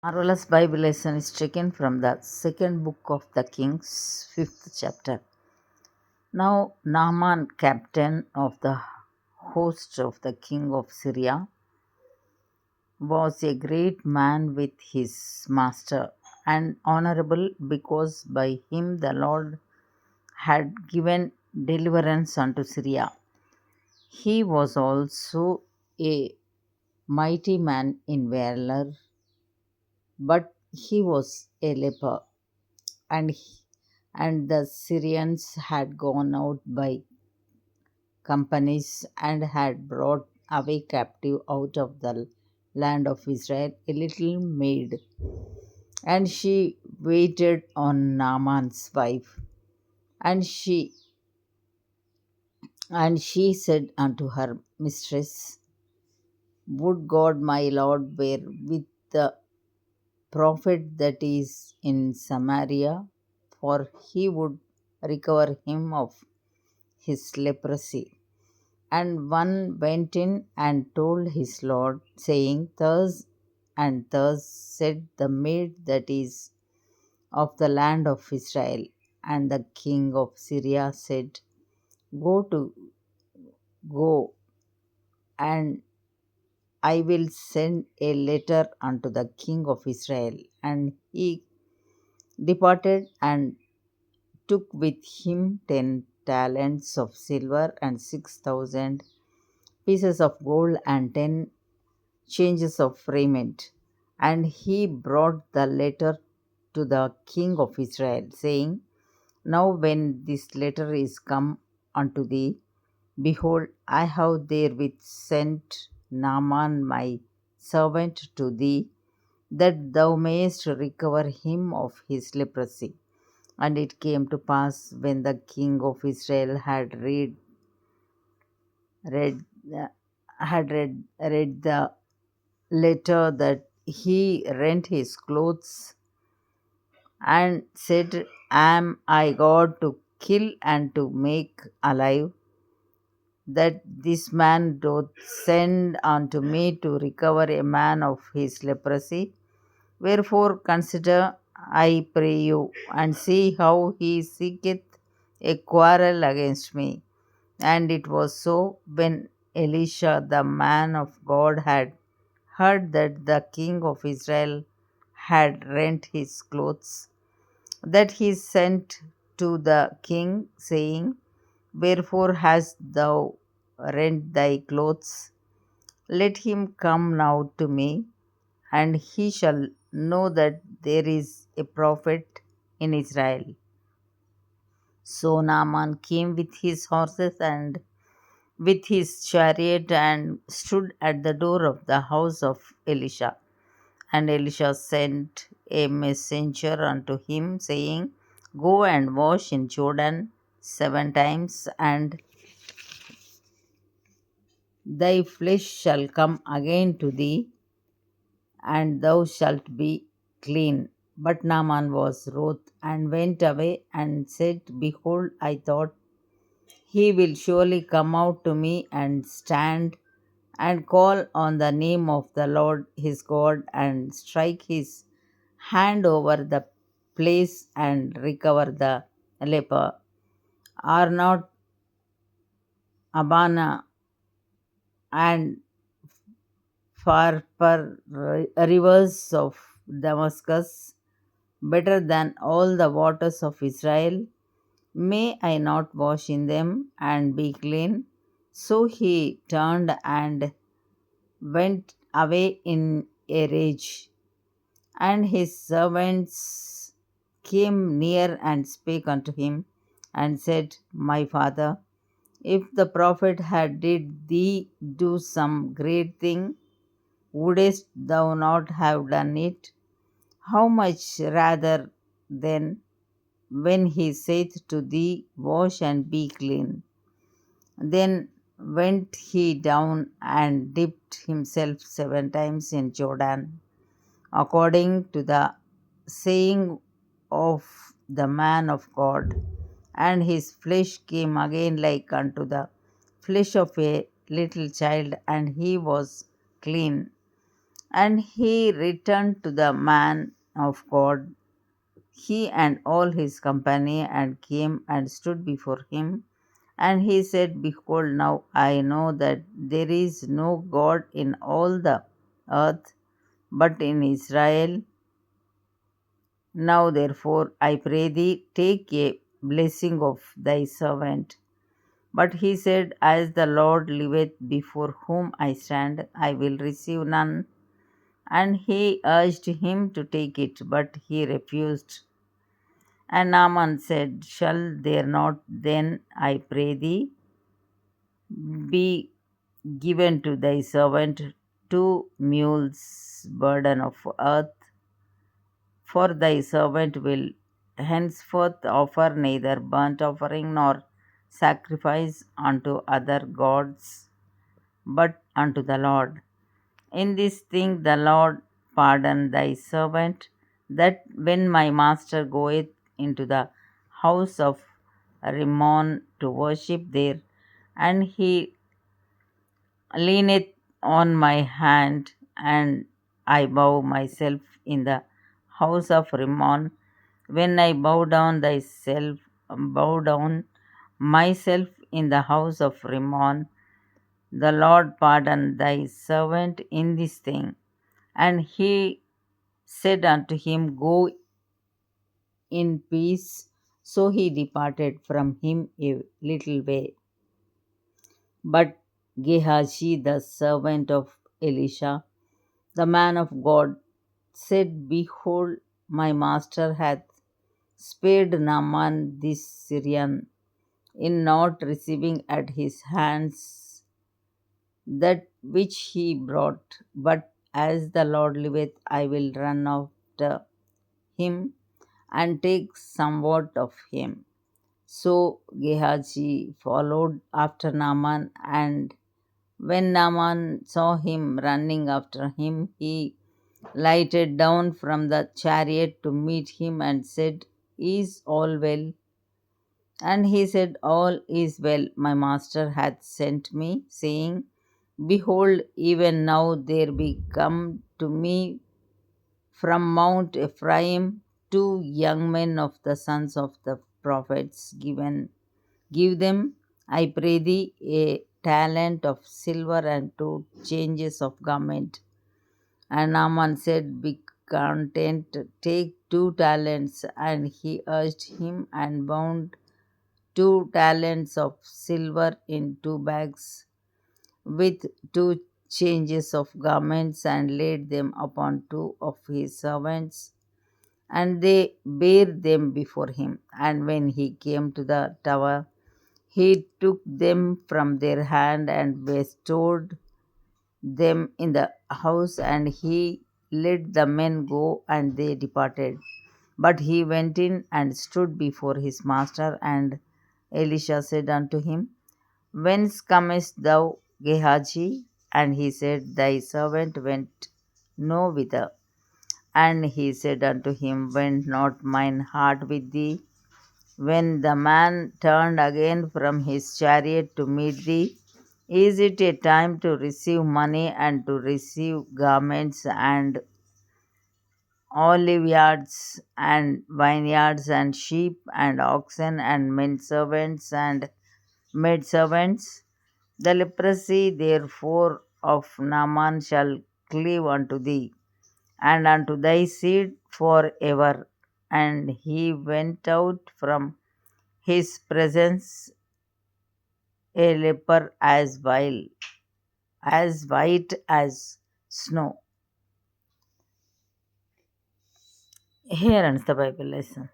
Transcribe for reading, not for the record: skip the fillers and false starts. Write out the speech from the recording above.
Marvelous Bible lesson is taken from the second book of the Kings, 5th chapter. Now Naaman, captain of the host of the king of Syria, was a great man with his master, and honorable because by him the Lord had given deliverance unto Syria. He was also a mighty man in valor, but he was a leper. and and the Syrians had gone out by companies and had brought away captive out of the land of Israel a little maid, and she waited on Naaman's wife, and she said unto her mistress, Would God my Lord were with the prophet that is in Samaria, for he would recover him of his leprosy. And one went in and told his lord, saying, Thus and thus said the maid that is of the land of Israel. And the king of Syria said, Go, and I will send a letter unto the king of Israel. And he departed and took with him 10 talents of silver and 6,000 pieces of gold and 10 changes of raiment. And he brought the letter to the king of Israel, saying, Now when this letter is come unto thee, behold, I have therewith sent Naaman my servant to thee, that thou mayest recover him of his leprosy. And it came to pass, when the king of Israel read, read the letter, that he rent his clothes and said, Am I God to kill and to make alive, that this man doth send unto me to recover a man of his leprosy? Wherefore consider, I pray you, and see how he seeketh a quarrel against me. And it was so, when Elisha the man of God had heard that the king of Israel had rent his clothes, that he sent to the king, saying, Wherefore hast thou rent thy clothes? Let him come now to me, and he shall know that there is a prophet in Israel. So Naaman came with his horses and with his chariot, and stood at the door of the house of Elisha. And Elisha sent a messenger unto him, saying, Go and wash in Jordan 7 times, and thy flesh shall come again to thee, and thou shalt be clean. But Naaman was wroth, and went away, and said, Behold, I thought, he will surely come out to me and stand and call on the name of the Lord his God, and strike his hand over the place and recover the leper. Are not Abana and Pharpar rivers of Damascus better than all the waters of Israel? May I not wash in them and be clean? So he turned and went away in a rage. And his servants came near and spake unto him, and said, My father, if the prophet had did thee do some great thing, wouldest thou not have done it? How much rather then, when he saith to thee, Wash and be clean? Then went he down and dipped himself 7 times in Jordan, according to the saying of the man of God, and his flesh came again like unto the flesh of a little child, and he was clean. And he returned to the man of God, he and all his company, and came and stood before him. And he said, Behold, now I know that there is no God in all the earth but in Israel. Now therefore I pray thee, take a blessing of thy servant. But he said, As the Lord liveth before whom I stand, I will receive none. And he urged him to take it, but he refused. And Naaman said, Shall there not then, I pray thee, be given to thy servant 2 mules burden of earth? For thy servant will henceforth offer neither burnt offering nor sacrifice unto other gods, but unto the Lord. In this thing the Lord pardon thy servant, that when my master goeth into the house of Rimmon to worship there, and he leaneth on my hand, and I bow myself in the house of Rimmon, when I bow down myself in the house of Rimmon, the Lord pardon thy servant in this thing. And he said unto him, Go in peace. So he departed from him a little way. But Gehazi, the servant of Elisha, the man of God, said, Behold, my master hath spared Naaman this Syrian in not receiving at his hands that which he brought. But as the Lord liveth, I will run after him and take somewhat of him. So Gehazi followed after Naaman, and when Naaman saw him running after him, he lighted down from the chariot to meet him and said, Is all well? And he said, All is well. My master hath sent me, saying, Behold, even now there be come to me from Mount Ephraim 2 young men of the sons of the prophets. Give them, I pray thee, a talent of silver and 2 changes of garment. And Naaman said, Be content, take 2 talents. And he urged him and bound 2 talents of silver in 2 bags with 2 changes of garments, and laid them upon 2 of his servants, and they bare them before him. And when he came to the tower, he took them from their hand and bestowed them in the house, and he let the men go, and they departed. But he went in and stood before his master, and Elisha said unto him, Whence comest thou, Gehazi? And he said, Thy servant went no whither. And he said unto him, Went not mine heart with thee, when the man turned again from his chariot to meet thee? Is it a time to receive money and to receive garments and oliveyards and vineyards and sheep and oxen and men servants and maidservants? The leprosy therefore of Naaman shall cleave unto thee, and unto thy seed for ever. And he went out from his presence a leper as white as snow. Here ends the Bible lesson.